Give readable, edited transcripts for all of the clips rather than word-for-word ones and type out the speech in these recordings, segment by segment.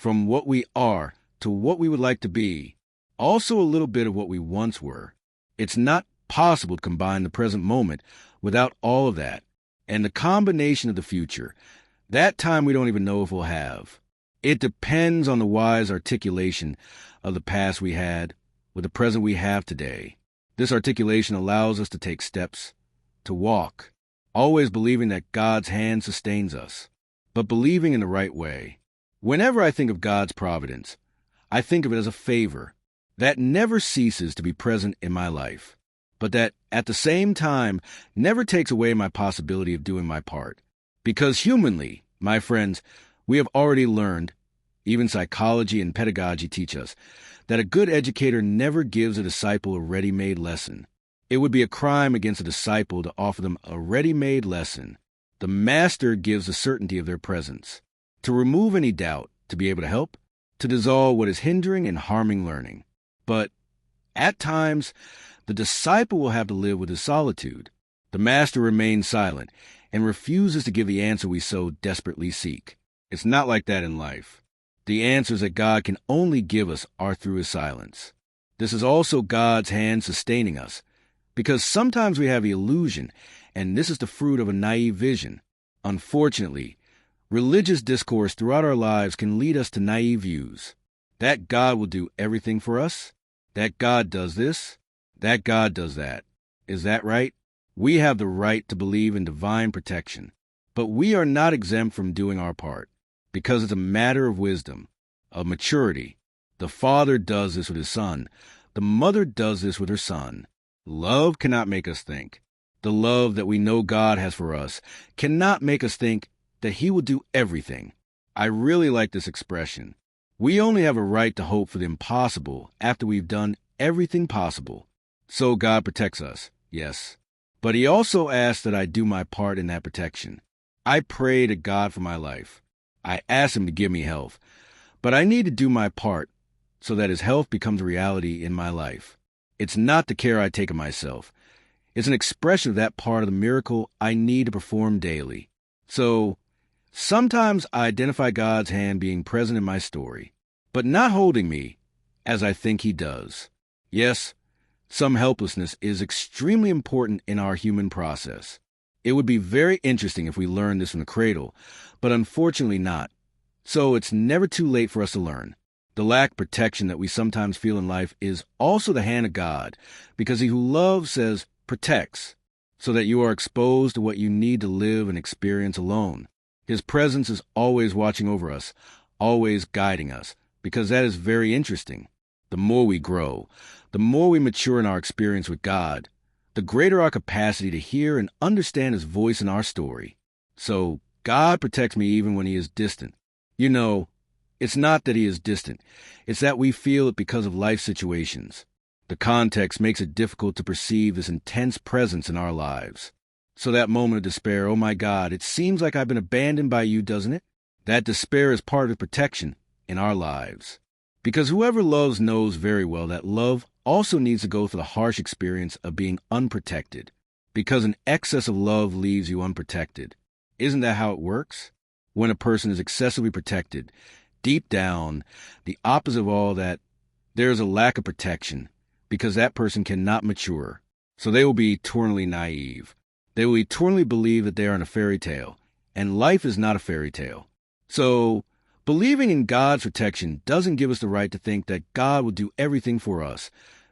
from what we are to what we would like to be, also a little bit of what we once were. It's not possible to combine the present moment without all of that, and the combination of the future, that time we don't even know if we'll have. It depends on the wise articulation of the past we had with the present we have today. This articulation allows us to take steps, to walk, always believing that God's hand sustains us, but believing in the right way. Whenever I think of God's providence, I think of it as a favor that never ceases to be present in my life, but that at the same time never takes away my possibility of doing my part. Because humanly, my friends, we have already learned, even psychology and pedagogy teach us, that a good educator never gives a disciple a ready-made lesson. It would be a crime against a disciple to offer them a ready-made lesson. The master gives the certainty of their presence, to remove any doubt, to be able to help, to dissolve what is hindering and harming learning. But at times, the disciple will have to live with his solitude. The master remains silent and refuses to give the answer we so desperately seek. It's not like that in life. The answers that God can only give us are through his silence. This is also God's hand sustaining us, because sometimes we have the illusion, and this is the fruit of a naive vision. Unfortunately, religious discourse throughout our lives can lead us to naive views. That God will do everything for us, that God does this, that God does that. Is that right? We have the right to believe in divine protection, but we are not exempt from doing our part, because it's a matter of wisdom, of maturity. The father does this with his son. The mother does this with her son. Love cannot make us think. The love that we know God has for us cannot make us think that he will do everything. I really like this expression. We only have a right to hope for the impossible after we've done everything possible. So God protects us, yes. But he also asks that I do my part in that protection. I pray to God for my life. I ask him to give me health, but I need to do my part so that his health becomes a reality in my life. It's not the care I take of myself. It's an expression of that part of the miracle I need to perform daily. So, sometimes I identify God's hand being present in my story, but not holding me as I think he does. Yes, some helplessness is extremely important in our human process. It would be very interesting if we learned this from the cradle, but unfortunately not. So it's never too late for us to learn. The lack of protection that we sometimes feel in life is also the hand of God, because he who loves says protects, so that you are exposed to what you need to live and experience alone. His presence is always watching over us, always guiding us, because that is very interesting. The more we grow, the more we mature in our experience with God, the greater our capacity to hear and understand his voice in our story. So God protects me even when he is distant. You know, it's not that he is distant. It's that we feel it because of life situations. The context makes it difficult to perceive this intense presence in our lives. So that moment of despair, oh my God, it seems like I've been abandoned by you, doesn't it? That despair is part of protection in our lives. Because whoever loves knows very well that love also needs to go through the harsh experience of being unprotected, because an excess of love leaves you unprotected. Isn't that how it works? When a person is excessively protected, deep down, the opposite of all that, there is a lack of protection, because that person cannot mature. So they will be eternally naive. They will eternally believe that they are in a fairy tale, and life is not a fairy tale. So, believing in God's protection doesn't give us the right to think that God will do everything for us,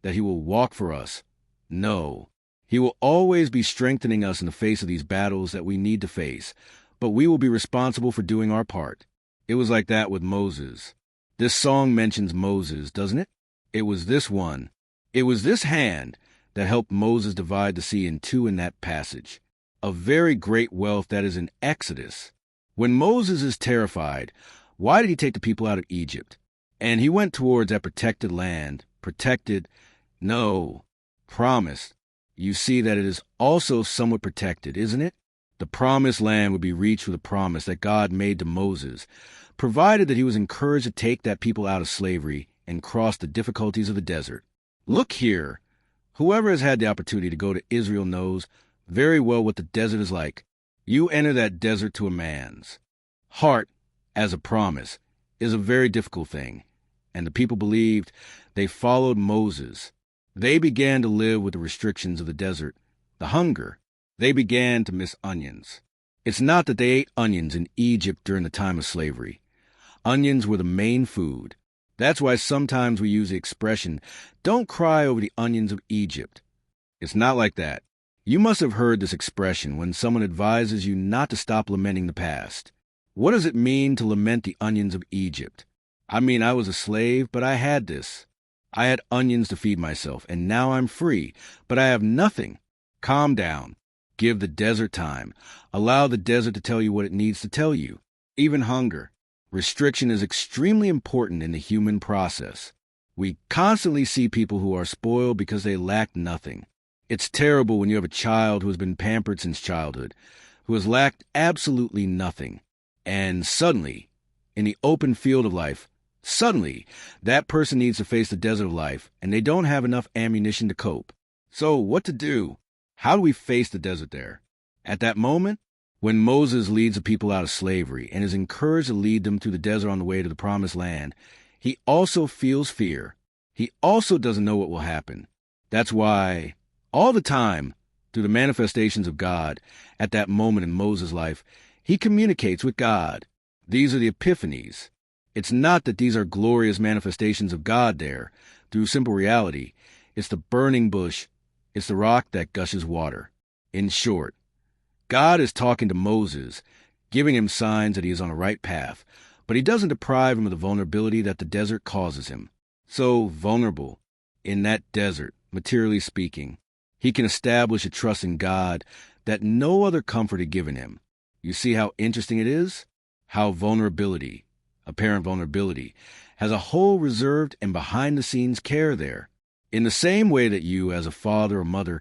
that he will walk for us. No, he will always be strengthening us in the face of these battles that we need to face, but we will be responsible for doing our part. It was like that with Moses. This song mentions Moses, doesn't it? It was this one. It was this hand that helped Moses divide the sea in two in that passage. A very great wealth that is in Exodus. When Moses is terrified, why did he take the people out of Egypt? And he went towards that protected land, promised. You see that it is also somewhat protected, isn't it? The promised land would be reached with a promise that God made to Moses, provided that he was encouraged to take that people out of slavery and cross the difficulties of the desert. Look here. Whoever has had the opportunity to go to Israel knows very well what the desert is like. You enter that desert to a man's heart as a promise is a very difficult thing, and the people believed they followed Moses. They began to live with the restrictions of the desert, the hunger. They began to miss onions. It's not that they ate onions in Egypt during the time of slavery. Onions were the main food. That's why sometimes we use the expression, "Don't cry over the onions of Egypt." It's not like that. You must have heard this expression when someone advises you not to stop lamenting the past. What does it mean to lament the onions of Egypt? I mean, I was a slave, but I had this. I had onions to feed myself, and now I'm free, but I have nothing. Calm down. Give the desert time. Allow the desert to tell you what it needs to tell you. Even hunger. Restriction is extremely important in the human process. We constantly see people who are spoiled because they lack nothing. It's terrible when you have a child who has been pampered since childhood, who has lacked absolutely nothing. And suddenly, in the open field of life, suddenly, that person needs to face the desert of life, and they don't have enough ammunition to cope. So what to do? How do we face the desert there? At that moment, when Moses leads the people out of slavery and is encouraged to lead them through the desert on the way to the promised land, he also feels fear. He also doesn't know what will happen. That's why, all the time, through the manifestations of God, at that moment in Moses' life, he communicates with God. These are the epiphanies. It's not that these are glorious manifestations of God there, through simple reality. It's the burning bush. It's the rock that gushes water. In short, God is talking to Moses, giving him signs that he is on the right path, but he doesn't deprive him of the vulnerability that the desert causes him. So vulnerable, in that desert, materially speaking, he can establish a trust in God that no other comfort had given him. You see how interesting it is? How vulnerability, apparent vulnerability, has a whole reserved and behind-the-scenes care there. In the same way that you, as a father or mother,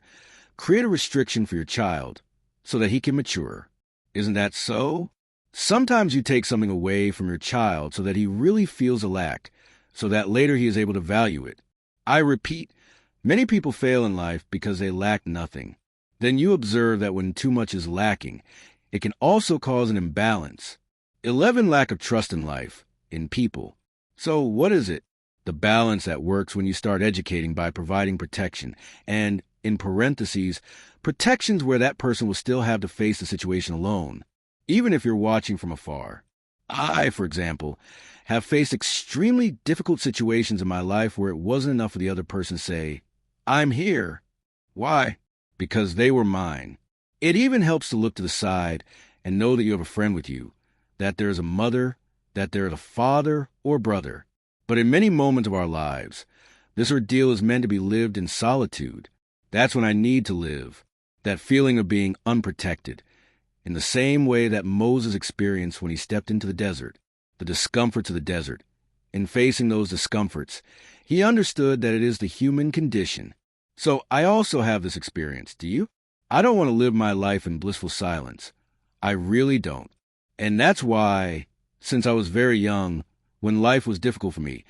create a restriction for your child so that he can mature. Isn't that so? Sometimes you take something away from your child so that he really feels a lack, so that later he is able to value it. I repeat, many people fail in life because they lack nothing. Then you observe that when too much is lacking, it can also cause an imbalance. 11, lack of trust in life, in people. So what is it? The balance that works when you start educating by providing protection, and, in parentheses, protections where that person will still have to face the situation alone, even if you're watching from afar. I, for example, have faced extremely difficult situations in my life where it wasn't enough for the other person to say, "I'm here." Why? Because they were mine. It even helps to look to the side and know that you have a friend with you, that there is a mother, that there is a father or brother. But in many moments of our lives, this ordeal is meant to be lived in solitude. That's when I need to live, that feeling of being unprotected, in the same way that Moses experienced when he stepped into the desert, the discomforts of the desert. In facing those discomforts, he understood that it is the human condition. So I also have this experience, do you? I don't want to live my life in blissful silence. I really don't. And that's why, since I was very young, when life was difficult for me,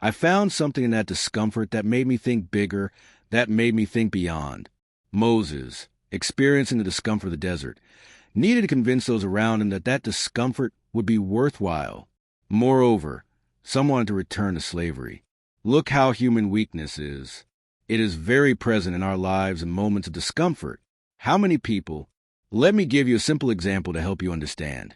I found something in that discomfort that made me think bigger, that made me think beyond. Moses, experiencing the discomfort of the desert, needed to convince those around him that that discomfort would be worthwhile. Moreover, some wanted to return to slavery. Look how human weakness is. It is very present in our lives in moments of discomfort. How many people? Let me give you a simple example to help you understand.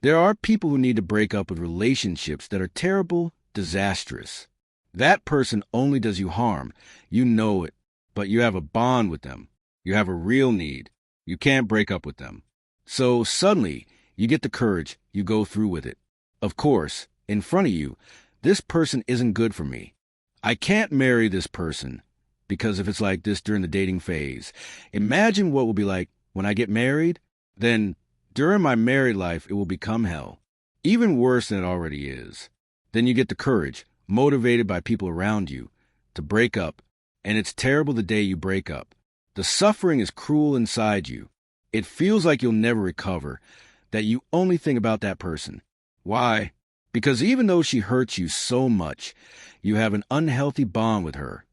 There are people who need to break up with relationships that are terrible, disastrous. That person only does you harm. You know it, but you have a bond with them. You have a real need. You can't break up with them. So suddenly, you get the courage, you go through with it. Of course, in front of you, this person isn't good for me. I can't marry this person, because if it's like this during the dating phase, imagine what it will be like when I get married. Then, during my married life, it will become hell, even worse than it already is. Then you get the courage, motivated by people around you, to break up, and it's terrible the day you break up. The suffering is cruel inside you. It feels like you'll never recover, that you only think about that person. Why? Because even though she hurts you so much, you have an unhealthy bond with her,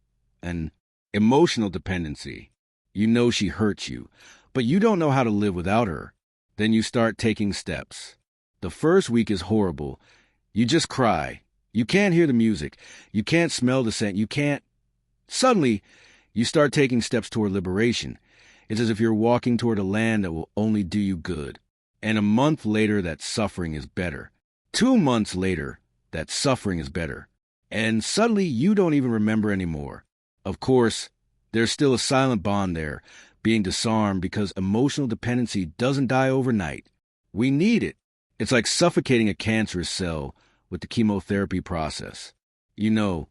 an emotional dependency. You know she hurts you, but you don't know how to live without her. Then you start taking steps. The first week is horrible. You just cry. You can't hear the music. You can't smell the scent. You can't. Suddenly, you start taking steps toward liberation. It's as if you're walking toward a land that will only do you good. And a month later, that suffering is better. 2 months later, that suffering is better. And suddenly, you don't even remember anymore. Of course, there's still a silent bond there, being disarmed because emotional dependency doesn't die overnight. We need it. It's like suffocating a cancerous cell with the chemotherapy process. You know,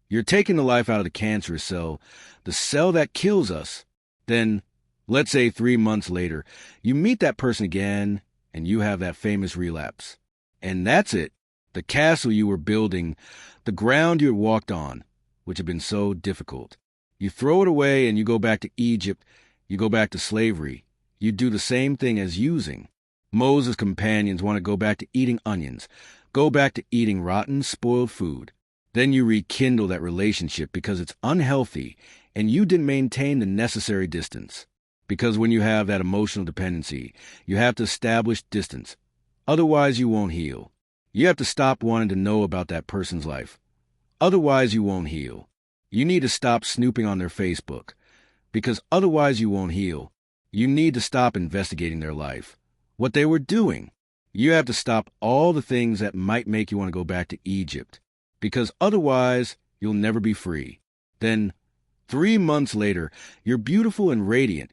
you're taking the life out of the cancerous cell, the cell that kills us. Then, let's say 3 months later, you meet that person again, and you have that famous relapse. And that's it. The castle you were building, the ground you had walked on, which had been so difficult. You throw it away and you go back to Egypt. You go back to slavery. You do the same thing as using. Moses' companions want to go back to eating onions, go back to eating rotten, spoiled food. Then you rekindle that relationship because it's unhealthy and you didn't maintain the necessary distance. Because when you have that emotional dependency, you have to establish distance. Otherwise, you won't heal. You have to stop wanting to know about that person's life. Otherwise, you won't heal. You need to stop snooping on their Facebook. Because otherwise, you won't heal. You need to stop investigating their life, what they were doing. You have to stop all the things that might make you want to go back to Egypt. Because otherwise, you'll never be free. Then, 3 months later, you're beautiful and radiant,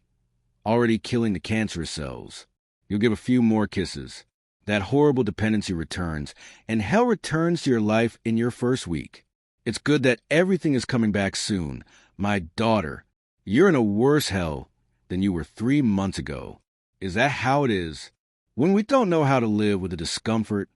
already killing the cancerous cells. You'll give a few more kisses. That horrible dependency returns, and hell returns to your life in your first week. It's good that everything is coming back soon. My daughter, you're in a worse hell than you were 3 months ago. Is that how it is? When we don't know how to live with the discomfort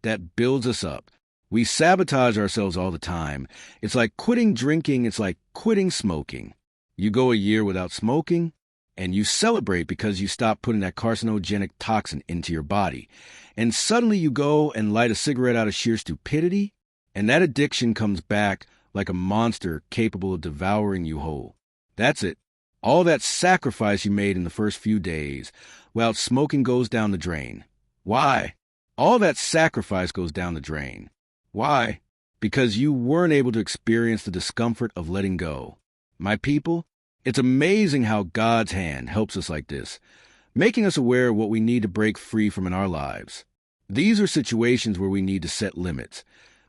that builds us up, we sabotage ourselves all the time. It's like quitting drinking. It's like quitting smoking. You go a year without smoking, and you celebrate because you stop putting that carcinogenic toxin into your body. And suddenly you go and light a cigarette out of sheer stupidity, and that addiction comes back like a monster capable of devouring you whole. That's it. All that sacrifice you made in the first few days, while smoking goes down the drain. Why? All that sacrifice goes down the drain. Why? Because you weren't able to experience the discomfort of letting go. My people, it's amazing how God's hand helps us like this, making us aware of what we need to break free from in our lives. These are situations where we need to set limits,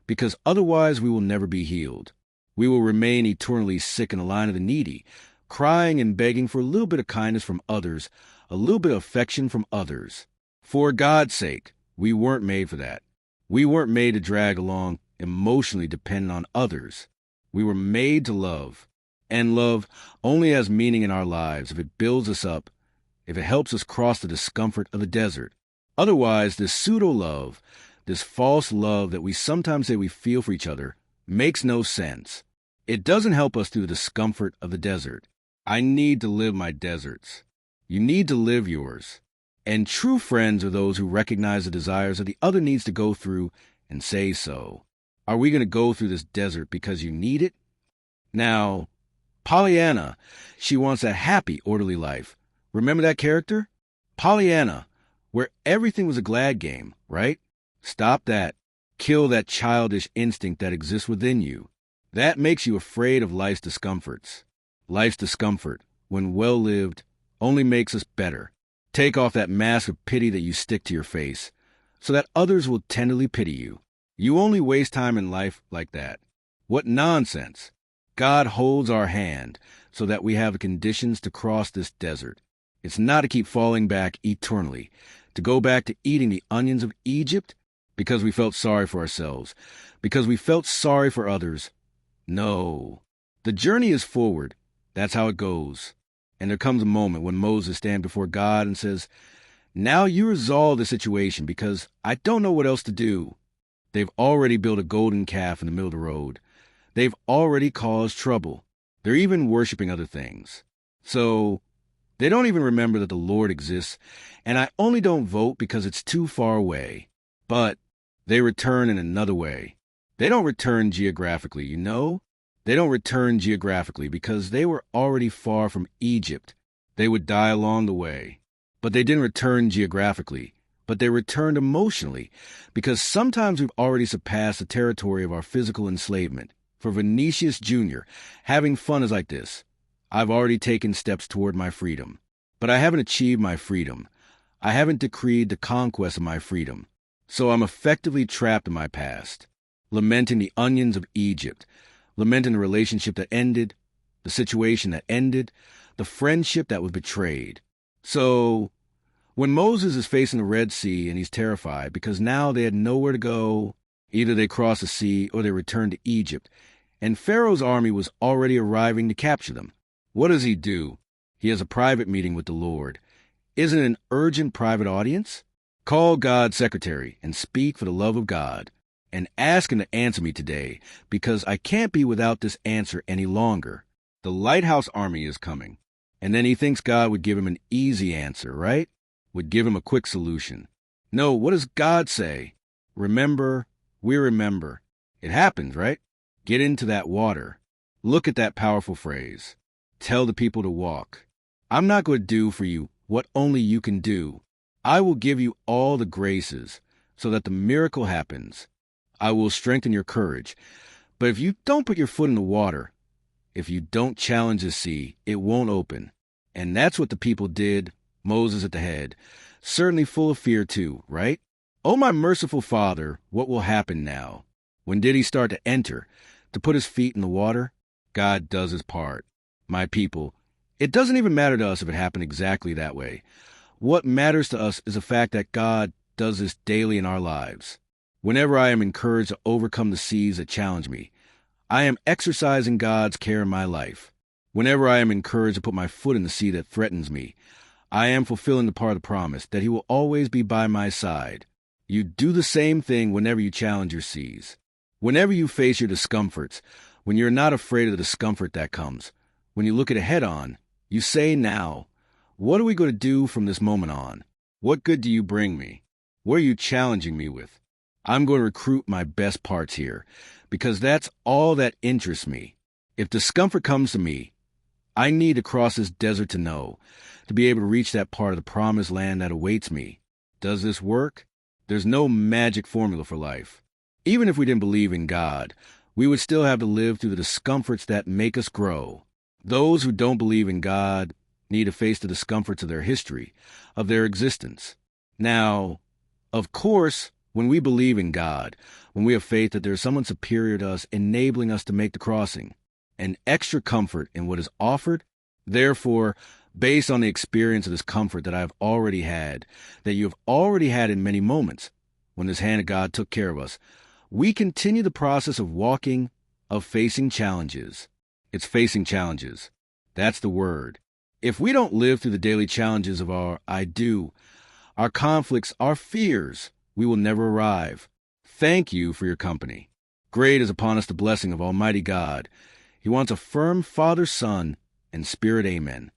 because otherwise we will never be healed. We will remain eternally sick in the line of the needy, crying and begging for a little bit of kindness from others, a little bit of affection from others. For God's sake, we weren't made for that. We weren't made to drag along emotionally dependent on others. We were made to love. And love only has meaning in our lives if it builds us up, if it helps us cross the discomfort of the desert. Otherwise, this pseudo-love, this false love that we sometimes say we feel for each other, makes no sense. It doesn't help us through the discomfort of the desert. I need to live my deserts. You need to live yours. And true friends are those who recognize the desires that the other needs to go through and say so. Are we going to go through this desert because you need it? Now, Pollyanna, she wants a happy, orderly life. Remember that character? Pollyanna, where everything was a glad game, right? Stop that. Kill that childish instinct that exists within you. That makes you afraid of life's discomforts. Life's discomfort, when well lived, only makes us better. Take off that mask of pity that you stick to your face, so that others will tenderly pity you. You only waste time in life like that. What nonsense! God holds our hand so that we have the conditions to cross this desert. It's not to keep falling back eternally, to go back to eating the onions of Egypt because we felt sorry for ourselves, because we felt sorry for others. No. The journey is forward. That's how it goes. And there comes a moment when Moses stands before God and says, "Now you resolve the situation because I don't know what else to do." They've already built a golden calf in the middle of the road. They've already caused trouble. They're even worshiping other things. So they don't even remember that the Lord exists, and I only don't vote because it's too far away. But they return in another way. They don't return geographically, you know? They don't return geographically because they were already far from Egypt. They would die along the way. But they didn't return geographically. but they returned emotionally, because sometimes we've already surpassed the territory of our physical enslavement. For Vinicius Jr., having fun is like this. I've already taken steps toward my freedom, but I haven't achieved my freedom. I haven't decreed the conquest of my freedom. So I'm effectively trapped in my past, lamenting the onions of Egypt, lamenting the relationship that ended, the situation that ended, the friendship that was betrayed. So when Moses is facing the Red Sea and he's terrified because now they had nowhere to go, either they crossed the sea or they returned to Egypt, and Pharaoh's army was already arriving to capture them. What does he do? He has a private meeting with the Lord. Isn't it an urgent private audience? Call God's secretary and speak for the love of God, and ask him to answer me today, because I can't be without this answer any longer. The Lighthouse Army is coming. And then he thinks God would give him an easy answer, right? Would give him a quick solution. No, what does God say? Remember, we remember. It happens, right? Get into that water. Look at that powerful phrase. Tell the people to walk. I'm not going to do for you what only you can do. I will give you all the graces so that the miracle happens. I will strengthen your courage. But if you don't put your foot in the water, if you don't challenge the sea, it won't open. And that's what the people did, Moses at the head. Certainly full of fear too, right? Oh, my merciful Father, what will happen now? When did he start to enter, to put his feet in the water? God does his part. My people, it doesn't even matter to us if it happened exactly that way. What matters to us is the fact that God does this daily in our lives. Whenever I am encouraged to overcome the seas that challenge me, I am exercising God's care in my life. Whenever I am encouraged to put my foot in the sea that threatens me, I am fulfilling the part of the promise that he will always be by my side. You do the same thing whenever you challenge your seas. Whenever you face your discomforts, when you're not afraid of the discomfort that comes, when you look at it head on, you say now, what are we going to do from this moment on? What good do you bring me? What are you challenging me with? I'm going to recruit my best parts here, because that's all that interests me. If discomfort comes to me, I need to cross this desert to know, to be able to reach that part of the promised land that awaits me. Does this work? There's no magic formula for life. Even if we didn't believe in God, we would still have to live through the discomforts that make us grow. Those who don't believe in God need to face the discomforts of their history, of their existence. Now, of course, when we believe in God, when we have faith that there is someone superior to us enabling us to make the crossing, an extra comfort in what is offered, therefore, based on the experience of this comfort that I have already had, that you have already had in many moments, when this hand of God took care of us, we continue the process of walking, of facing challenges. It's facing challenges. That's the word. If we don't live through the daily challenges of our I do, our conflicts, our fears, we will never arrive. Thank you for your company. Great is upon us the blessing of Almighty God. He wants a firm Father, Son, and Spirit. Amen.